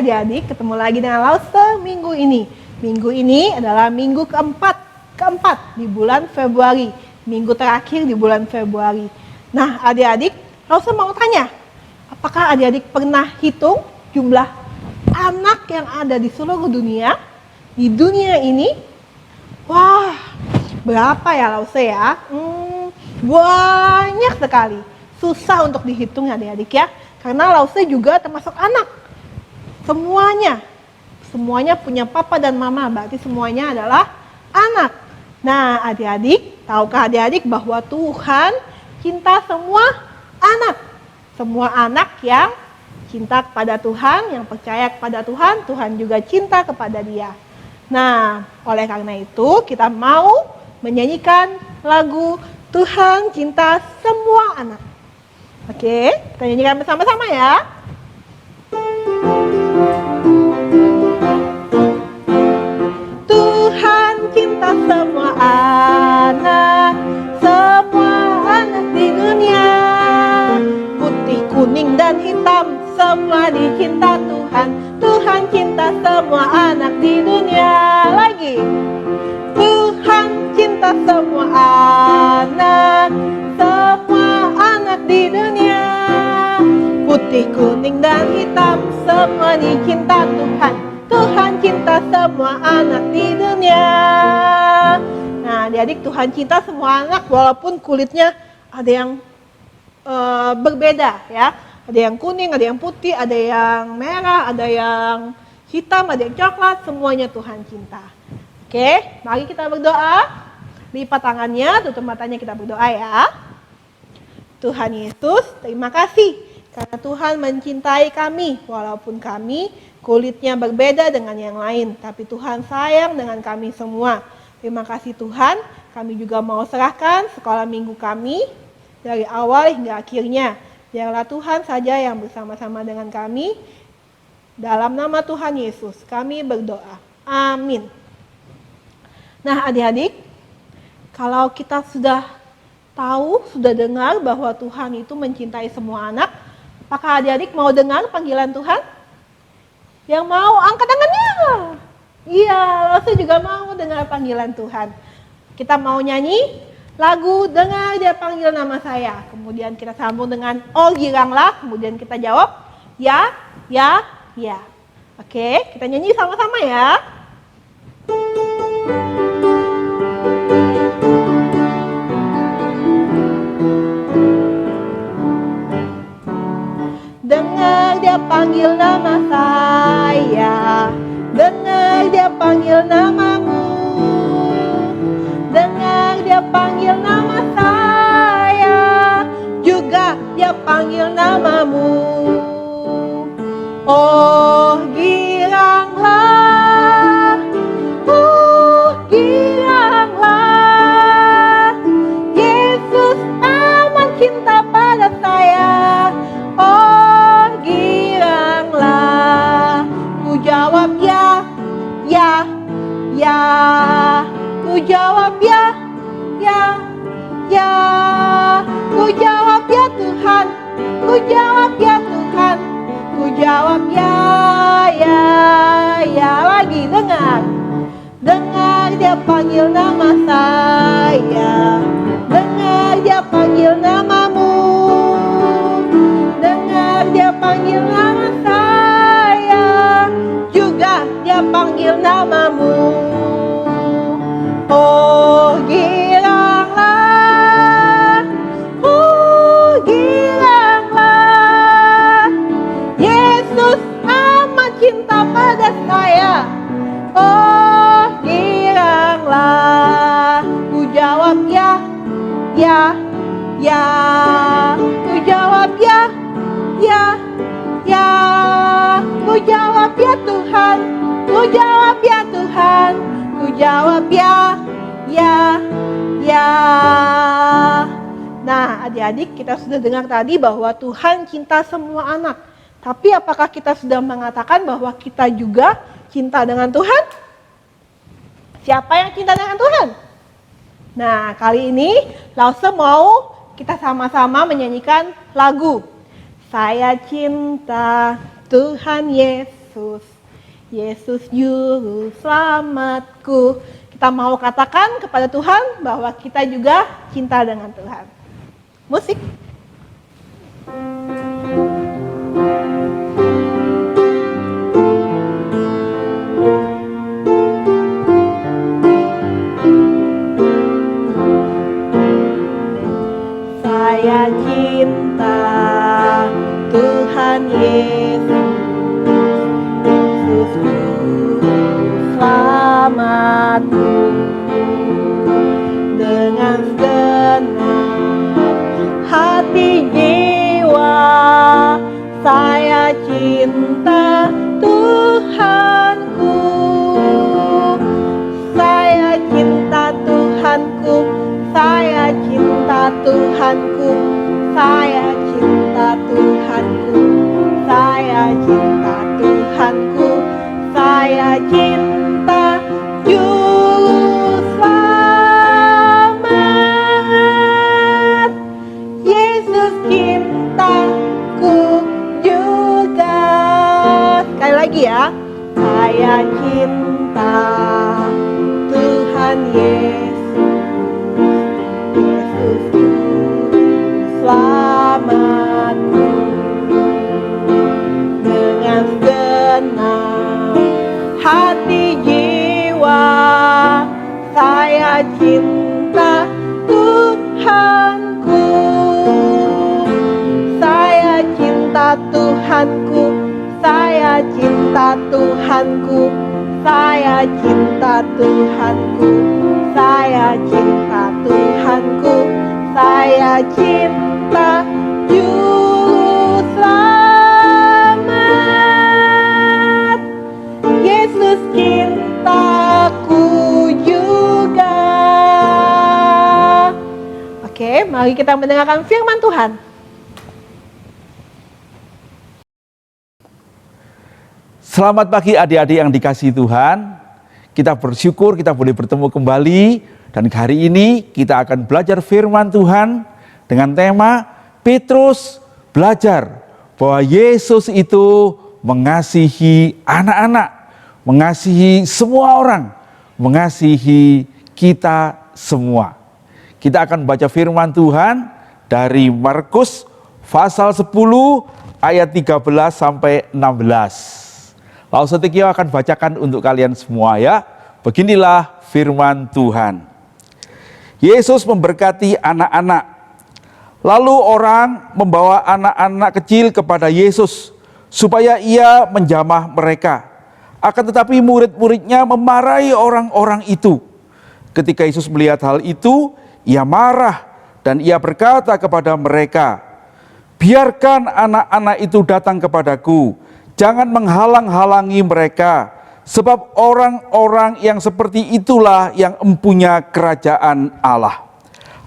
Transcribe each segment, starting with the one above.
adik-adik, ketemu lagi dengan Lause minggu ini. Minggu ini adalah minggu keempat di bulan Februari. Minggu terakhir di bulan Februari. Nah adik-adik, Lause mau tanya, apakah adik-adik pernah hitung jumlah anak yang ada di seluruh dunia? Di dunia ini? Wah, berapa ya Lause ya? Banyak sekali. Susah untuk dihitung ya adik-adik ya. Karena Lause juga termasuk anak. Semuanya punya papa dan mama. Berarti semuanya adalah anak. Nah adik-adik, tahukah adik-adik bahwa Tuhan cinta semua anak. Semua anak yang cinta kepada Tuhan, yang percaya kepada Tuhan, Tuhan juga cinta kepada dia. Nah, oleh karena itu kita mau menyanyikan lagu Tuhan Cinta Semua Anak. Oke, kita nyanyikan bersama-sama ya. Tuhan cinta semua anak di dunia. Putih, kuning, dan hitam, semua dicinta Tuhan. Tuhan cinta semua anak di dunia. Lagi. Tuhan cinta semua anak di dunia. Putih, kuning, dan hitam, semua dicinta Tuhan. Tuhan cinta semua anak di dunia. Nah adik-adik, Tuhan cinta semua anak walaupun kulitnya ada yang berbeda ya. Ada yang kuning, ada yang putih, ada yang merah, ada yang hitam, ada yang coklat, semuanya Tuhan cinta. Oke, mari kita berdoa. Lipat tangannya, tutup matanya, kita berdoa ya. Tuhan Yesus, terima kasih karena Tuhan mencintai kami walaupun kami kulitnya berbeda dengan yang lain, tapi Tuhan sayang dengan kami semua. Terima kasih Tuhan, kami juga mau serahkan sekolah minggu kami dari awal hingga akhirnya. Biarlah Tuhan saja yang bersama-sama dengan kami. Dalam nama Tuhan Yesus kami berdoa. Amin. Nah adik-adik, kalau kita sudah tahu, sudah dengar bahwa Tuhan itu mencintai semua anak, apakah adik-adik mau dengar panggilan Tuhan? Yang mau angkat tangannya. Iya, Lause juga mau dengar panggilan Tuhan. Kita mau nyanyi lagu Dengar Dia Panggil Nama Saya. Kemudian kita sambung dengan Oh Giranglah. Kemudian kita jawab ya, ya, ya. Oke, kita nyanyi sama-sama ya. Dengar Dia panggil nama saya, dengar Dia panggil namamu. Dengar Dia panggil nama saya, juga Dia panggil namamu. Oh giranglah, giranglah, Yesus amat cinta pada saya. Oh giranglah, ku jawab ya, ya, ya. Ku jawab ya, ya, ya. Ku jawab ya Tuhan, ku jawab ya Tuhan. Ku jawab ya, ya, ya. Lagi dengar. Dengar Dia panggil nama saya, dengar Dia panggil namamu. Dengar Dia panggil nama saya, juga Dia panggil namamu. Oh giranglah, Yesus amat cinta pada saya. Oh giranglah, ku jawab ya, ya, ya. Ku jawab ya, ya, ya. Ku jawab ya Tuhan, ku jawab ya Tuhan. Ku jawab ya, ya, ya. Nah adik-adik, kita sudah dengar tadi bahwa Tuhan cinta semua anak. Tapi apakah kita sudah mengatakan bahwa kita juga cinta dengan Tuhan? Siapa yang cinta dengan Tuhan? Nah kali ini Lause mau kita sama-sama menyanyikan lagu Saya Cinta Tuhan Yesus. Yesus. Yesus juru selamatku. Kita mau katakan kepada Tuhan bahwa kita juga cinta dengan Tuhan. Musik. Saya cinta Tuhan Yesus, Yesusku selamatku. Dengan segenap hati jiwa saya cinta Tuhanku. Saya cinta Tuhanku. Saya cinta Tuhanku. Saya cinta Tuhanku. Saya cinta Tuhanku. Saya cinta Juru Selamat. Yesus cintaku juga. Sekali lagi ya. Saya cinta Tuhan Yesus, Yesusku selamatku. Dengan segenap hati jiwa saya cinta Tuhanku. Saya cinta Tuhanku. Saya cinta Tuhanku. Saya cinta Tuhanku. Saya cinta Tuhanku. Saya cinta Juru Selamat. Yesus cintaku juga. Oke, mari kita mendengarkan firman Tuhan. Selamat pagi adik-adik yang dikasihi Tuhan. Kita bersyukur kita boleh bertemu kembali. Dan hari ini kita akan belajar firman Tuhan dengan tema Petrus belajar bahwa Yesus itu mengasihi anak-anak, mengasihi semua orang, mengasihi kita semua. Kita akan baca firman Tuhan dari Markus pasal 10 ayat 13 sampai 16. Lalu Setikio akan bacakan untuk kalian semua ya. Beginilah firman Tuhan. Yesus memberkati anak-anak. Lalu orang membawa anak-anak kecil kepada Yesus supaya ia menjamah mereka. Akan tetapi murid-muridnya memarahi orang-orang itu. Ketika Yesus melihat hal itu, ia marah dan ia berkata kepada mereka, "Biarkan anak-anak itu datang kepadaku. Jangan menghalang-halangi mereka, sebab orang-orang yang seperti itulah yang empunya kerajaan Allah.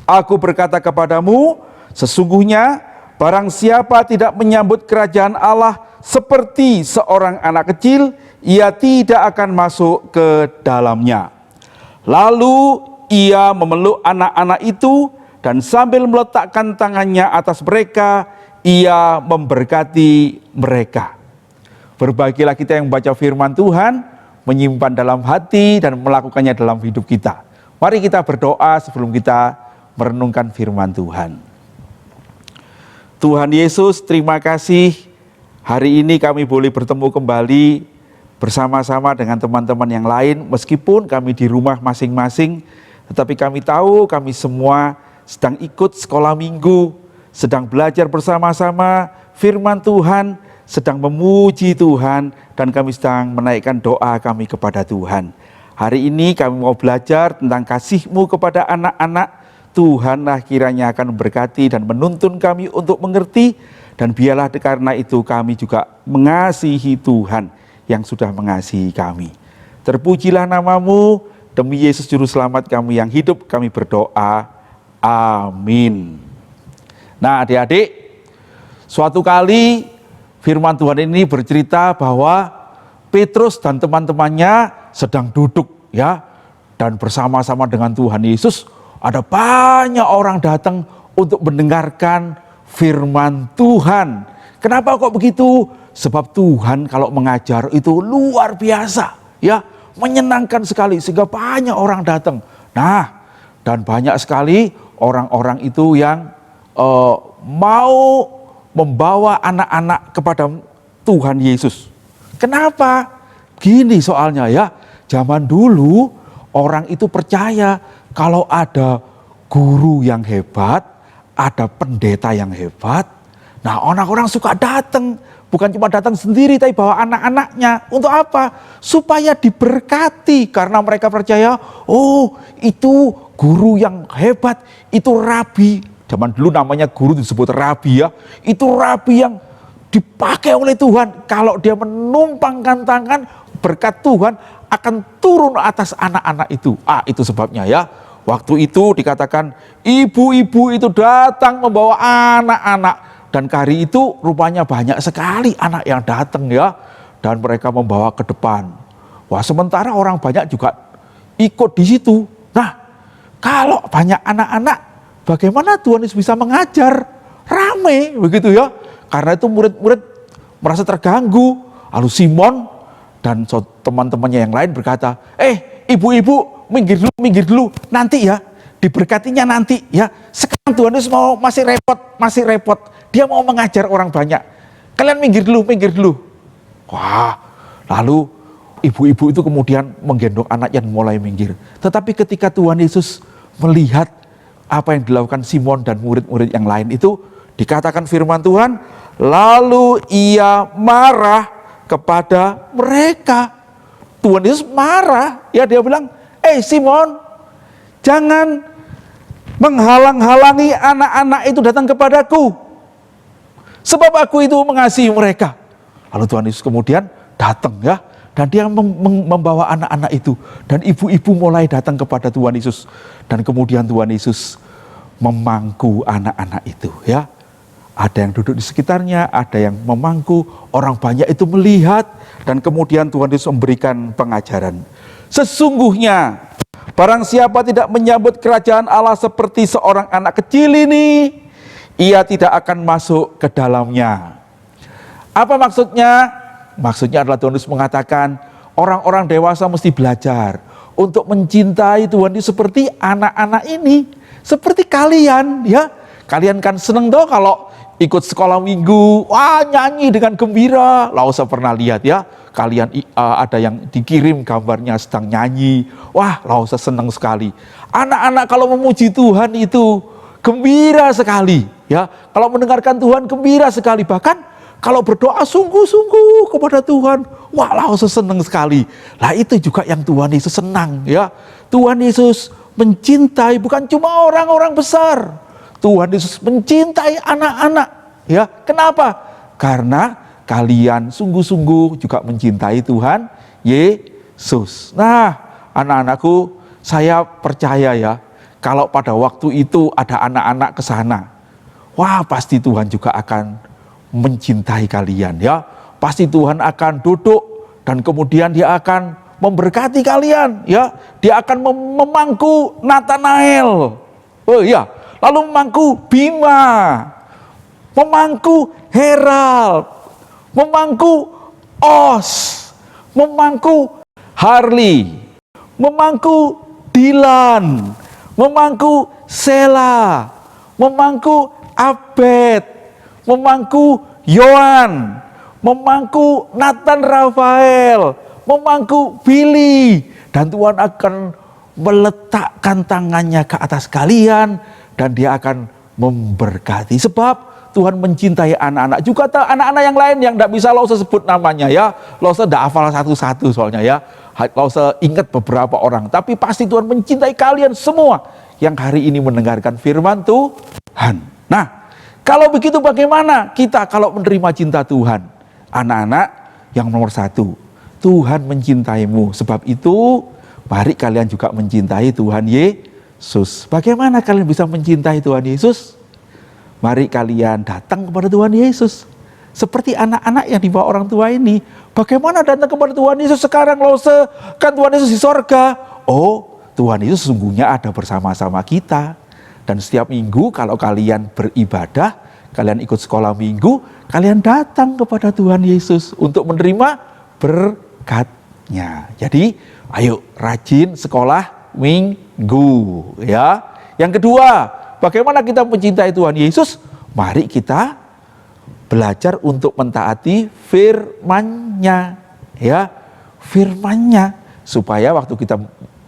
Aku berkata kepadamu, sesungguhnya barang siapa tidak menyambut kerajaan Allah seperti seorang anak kecil, ia tidak akan masuk ke dalamnya." Lalu ia memeluk anak-anak itu dan sambil meletakkan tangannya atas mereka, ia memberkati mereka. Berbahagialah kita yang membaca firman Tuhan, menyimpan dalam hati dan melakukannya dalam hidup kita. Mari kita berdoa sebelum kita merenungkan firman Tuhan. Tuhan Yesus, terima kasih hari ini kami boleh bertemu kembali bersama-sama dengan teman-teman yang lain. Meskipun kami di rumah masing-masing, tetapi kami tahu kami semua sedang ikut sekolah minggu, sedang belajar bersama-sama firman Tuhan, sedang memuji Tuhan, dan kami sedang menaikkan doa kami kepada Tuhan. Hari ini kami mau belajar tentang kasih-Mu kepada anak-anak. Tuhanlah kiranya akan memberkati dan menuntun kami untuk mengerti, dan biarlah karena itu kami juga mengasihi Tuhan yang sudah mengasihi kami. Terpujilah nama-Mu, demi Yesus Juru Selamat kami yang hidup kami berdoa. Amin. Nah adik-adik, suatu kali firman Tuhan ini bercerita bahwa Petrus dan teman-temannya sedang duduk ya, dan bersama-sama dengan Tuhan Yesus. Ada banyak orang datang untuk mendengarkan firman Tuhan. Kenapa kok begitu? Sebab Tuhan kalau mengajar itu luar biasa, ya, menyenangkan sekali sehingga banyak orang datang. Nah, dan banyak sekali orang-orang itu yang mau membawa anak-anak kepada Tuhan Yesus. Kenapa? Gini soalnya ya, zaman dulu orang itu percaya kalau ada guru yang hebat, ada pendeta yang hebat. Nah, orang-orang suka datang, bukan cuma datang sendiri tapi bawa anak-anaknya. Untuk apa? Supaya diberkati, karena mereka percaya, oh itu guru yang hebat, itu rabi. Zaman dulu namanya guru disebut rabi ya. Itu rabi yang dipakai oleh Tuhan. Kalau dia menumpangkan tangan, berkat Tuhan akan turun atas anak-anak itu. Itu sebabnya ya. Waktu itu dikatakan ibu-ibu itu datang membawa anak-anak. Dan hari itu rupanya banyak sekali anak yang datang ya. Dan mereka membawa ke depan. Wah, sementara orang banyak juga ikut di situ. Nah, kalau banyak anak-anak, bagaimana Tuhan Yesus bisa mengajar? Rame begitu ya. Karena itu murid-murid merasa terganggu. Lalu Simon dan teman-temannya yang lain berkata, ibu-ibu minggir dulu, nanti ya, diberkatinya nanti ya. Sekarang Tuhan Yesus masih repot. Dia mau mengajar orang banyak. Kalian minggir dulu. Wah, lalu ibu-ibu itu kemudian menggendong anak yang mulai minggir. Tetapi ketika Tuhan Yesus melihat apa yang dilakukan Simon dan murid-murid yang lain itu, dikatakan firman Tuhan, lalu ia marah kepada mereka. Tuhan Yesus marah, ya dia bilang, Simon, jangan menghalang-halangi anak-anak itu datang kepadaku. Sebab aku itu mengasihi mereka. Lalu Tuhan Yesus kemudian datang ya. Dan dia membawa anak-anak itu. Dan ibu-ibu mulai datang kepada Tuhan Yesus. Dan kemudian Tuhan Yesus memangku anak-anak itu ya. Ada yang duduk di sekitarnya, ada yang memangku. Orang banyak itu melihat. Dan kemudian Tuhan Yesus memberikan pengajaran. Sesungguhnya barang siapa tidak menyambut kerajaan Allah seperti seorang anak kecil ini, ia tidak akan masuk ke dalamnya. Apa maksudnya? Maksudnya adalah Tuhan Yesus mengatakan orang-orang dewasa mesti belajar untuk mencintai Tuhan Yesus seperti anak-anak ini, seperti kalian ya. Kalian kan seneng toh kalau ikut sekolah minggu, nyanyi dengan gembira. Saya pernah lihat ya, kalian ada yang dikirim gambarnya sedang nyanyi. Saya senang sekali. Anak-anak kalau memuji Tuhan itu gembira sekali ya. Kalau mendengarkan Tuhan gembira sekali, bahkan kalau berdoa sungguh-sungguh kepada Tuhan, saya senang sekali. Itu juga yang Tuhan Yesus senang ya. Tuhan Yesus mencintai bukan cuma orang-orang besar. Tuhan Yesus mencintai anak-anak ya. Kenapa? Karena kalian sungguh-sungguh juga mencintai Tuhan Yesus. Nah, anak-anakku, saya percaya ya, kalau pada waktu itu ada anak-anak ke sana, pasti Tuhan juga akan mencintai kalian ya. Pasti Tuhan akan duduk dan kemudian dia akan memberkati kalian ya. Dia akan memangku Nathanael. Lalu memangku Bima, memangku Herald, memangku Os, memangku Harley, memangku Dilan, memangku Sela, memangku Abed, memangku Yohan, memangku Nathan Rafael, memangku Billy. Dan Tuhan akan meletakkan tangannya ke atas kalian dan dia akan memberkati. Sebab Tuhan mencintai anak-anak. Juga anak-anak yang lain yang tidak bisa lo sebut namanya ya. Lo tidak hafal satu-satu soalnya ya. Lo ingat beberapa orang. Tapi pasti Tuhan mencintai kalian semua yang hari ini mendengarkan firman Tuhan. Nah, kalau begitu bagaimana kita kalau menerima cinta Tuhan? Anak-anak yang nomor satu, Tuhan mencintaimu. Sebab itu mari kalian juga mencintai Tuhan Yesus. Bagaimana kalian bisa mencintai Tuhan Yesus? Mari kalian datang kepada Tuhan Yesus. Seperti anak-anak yang dibawa orang tua ini. Bagaimana datang kepada Tuhan Yesus sekarang? Kan Tuhan Yesus di sorga. Tuhan Yesus sesungguhnya ada bersama-sama kita. Dan setiap minggu kalau kalian beribadah, kalian ikut sekolah minggu, kalian datang kepada Tuhan Yesus untuk menerima berkat-Nya. Jadi, ayo rajin sekolah minggu ya. Yang kedua, bagaimana kita mencintai Tuhan Yesus? Mari kita belajar untuk mentaati firman-Nya ya. Firman-Nya, supaya waktu kita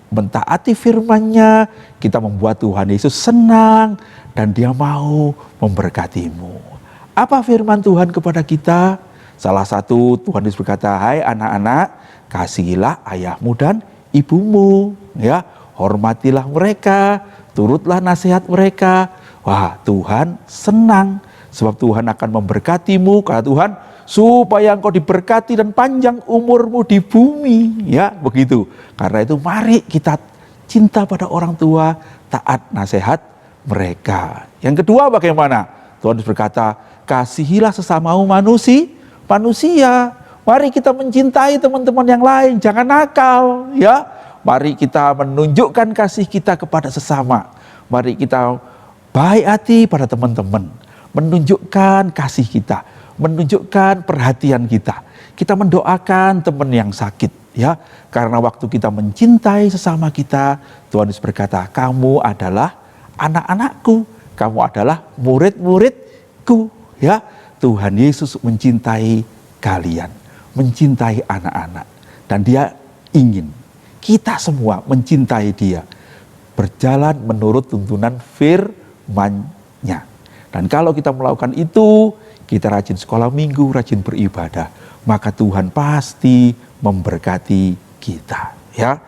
mentaati firman-Nya, kita membuat Tuhan Yesus senang dan Dia mau memberkatimu. Apa firman Tuhan kepada kita? Salah satu, Tuhan Yesus berkata, "Hai anak-anak, kasihilah ayahmu dan ibumu, ya, hormatilah mereka, turutlah nasihat mereka." Wah, Tuhan senang sebab Tuhan akan memberkatimu, kata Tuhan, supaya engkau diberkati dan panjang umurmu di bumi, ya, begitu. Karena itu mari kita cinta pada orang tua, taat nasihat mereka. Yang kedua bagaimana? Tuhan berkata, kasihilah sesamamu manusia. Mari kita mencintai teman-teman yang lain, jangan nakal, ya. Mari kita menunjukkan kasih kita kepada sesama. Mari kita baik hati pada teman-teman, menunjukkan kasih kita, menunjukkan perhatian kita. Kita mendoakan teman yang sakit, ya. Karena waktu kita mencintai sesama kita, Tuhan Yesus berkata, kamu adalah anak-anakku, kamu adalah murid-muridku, ya. Tuhan Yesus mencintai kalian, mencintai anak-anak, dan Dia ingin kita semua mencintai Dia, berjalan menurut tuntunan firman-Nya. Dan kalau kita melakukan itu, kita rajin sekolah minggu, rajin beribadah, maka Tuhan pasti memberkati kita, ya.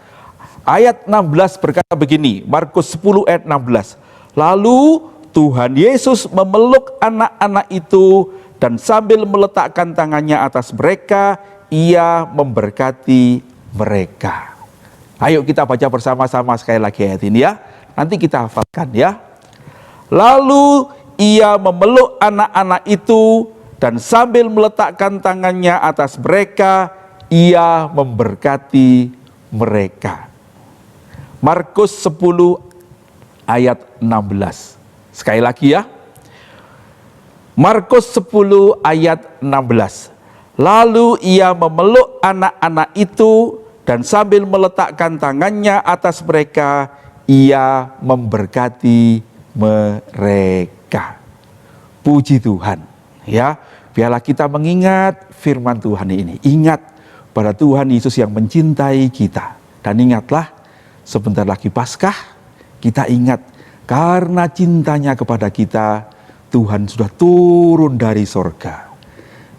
Ayat 16 berkata begini, Markus 10 ayat 16. Lalu Tuhan Yesus memeluk anak-anak itu dan sambil meletakkan tangannya atas mereka, Ia memberkati mereka. Ayo kita baca bersama-sama sekali lagi ayat ini, ya. Nanti kita hafalkan, ya. Lalu Ia memeluk anak-anak itu dan sambil meletakkan tangannya atas mereka, Ia memberkati mereka. Markus 10 ayat 16. Sekali lagi, ya. Markus 10 ayat 16. Lalu Ia memeluk anak-anak itu dan sambil meletakkan tangannya atas mereka, Ia memberkati mereka. Puji Tuhan, ya. Biarlah kita mengingat firman Tuhan ini. Ingat pada Tuhan Yesus yang mencintai kita. Dan ingatlah, sebentar lagi Paskah, kita ingat karena cintanya kepada kita, Tuhan sudah turun dari sorga.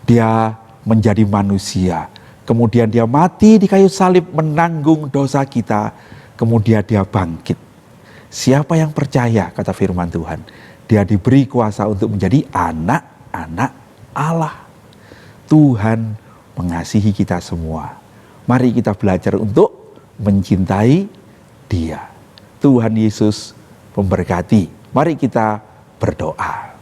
Dia menjadi manusia. Kemudian Dia mati di kayu salib menanggung dosa kita. Kemudian Dia bangkit. Siapa yang percaya, kata firman Tuhan, dia diberi kuasa untuk menjadi anak-anak Allah. Tuhan mengasihi kita semua. Mari kita belajar untuk mencintai Dia. Tuhan Yesus memberkati. Mari kita berdoa.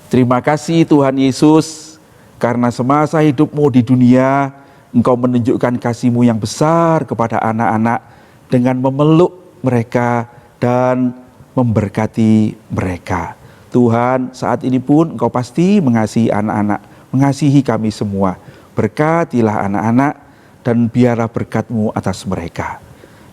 Terima kasih Tuhan Yesus, karena semasa hidupmu di dunia, Engkau menunjukkan kasih-Mu yang besar kepada anak-anak dengan memeluk mereka dan memberkati mereka. Tuhan, saat ini pun Engkau pasti mengasihi anak-anak, mengasihi kami semua. Berkatilah anak-anak dan biarlah berkat-Mu atas mereka.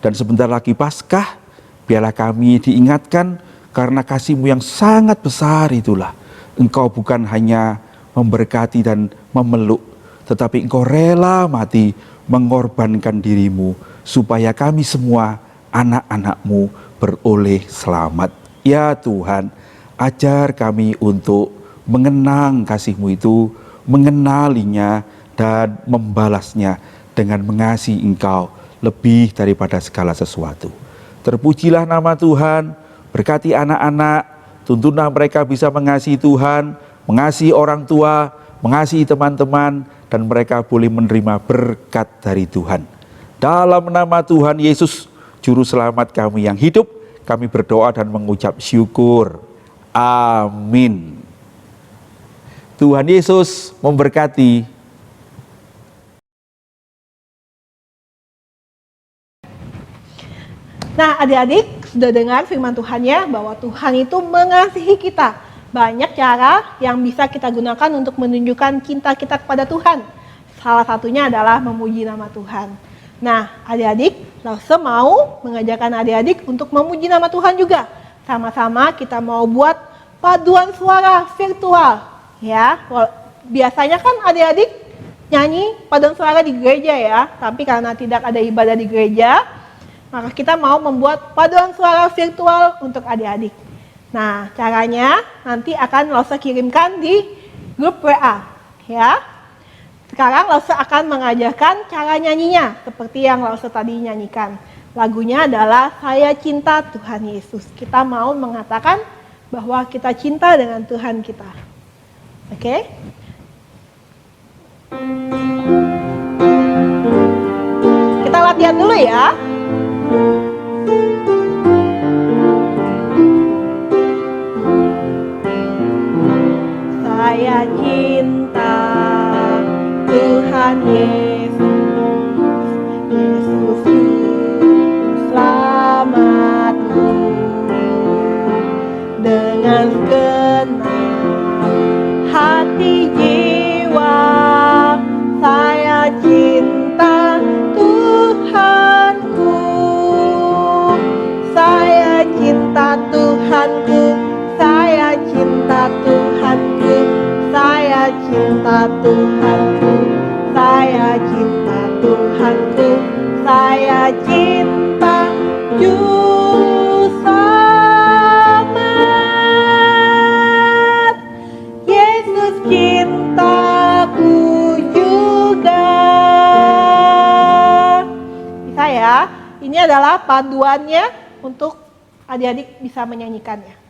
Dan sebentar lagi Paskah, biarlah kami diingatkan karena kasih-Mu yang sangat besar itulah. Engkau bukan hanya memberkati dan memeluk, tetapi Engkau rela mati mengorbankan diri-Mu supaya kami semua anak-anak-Mu beroleh selamat. Ya Tuhan, ajar kami untuk mengenang kasih-Mu itu, mengenalinya dan membalasnya dengan mengasihi Engkau lebih daripada segala sesuatu. Terpujilah nama Tuhan, berkati anak-anak, tuntunlah mereka bisa mengasihi Tuhan, mengasihi orang tua, mengasihi teman-teman, dan mereka boleh menerima berkat dari Tuhan. Dalam nama Tuhan Yesus, Juru Selamat kami yang hidup, kami berdoa dan mengucap syukur. Amin. Tuhan Yesus memberkati. Nah, adik-adik sudah dengar firman Tuhan, ya, bahwa Tuhan itu mengasihi kita. banyak cara yang bisa kita gunakan untuk menunjukkan cinta kita kepada Tuhan. Salah satunya adalah memuji nama Tuhan. Nah, adik-adik, Lause mau mengajarkan adik-adik untuk memuji nama Tuhan juga. Sama-sama kita mau buat paduan suara virtual. Ya, biasanya kan adik-adik nyanyi paduan suara di gereja ya, tapi karena tidak ada ibadah di gereja, maka kita mau membuat paduan suara virtual untuk adik-adik. Nah, caranya nanti akan Lause kirimkan di grup WA, ya. Sekarang Lause akan mengajarkan cara nyanyinya, seperti yang Lause tadi nyanyikan. Lagunya adalah Saya Cinta Tuhan Yesus. Kita mau mengatakan bahwa kita cinta dengan Tuhan kita. Oke? Kita latihan dulu ya. Saya cinta Tuhan Yesus, Yesusku selamatku. Dengan segenap hati jiwa saya cinta Tuhanku. Saya cinta Tuhanku, saya cinta Tuhanku, saya cinta Tuhanku, saya cinta Tuhanku, saya cinta Juru Selamat. Yesus cintaku juga. Bisa ya? Ini adalah paduannya untuk adik-adik bisa menyanyikannya.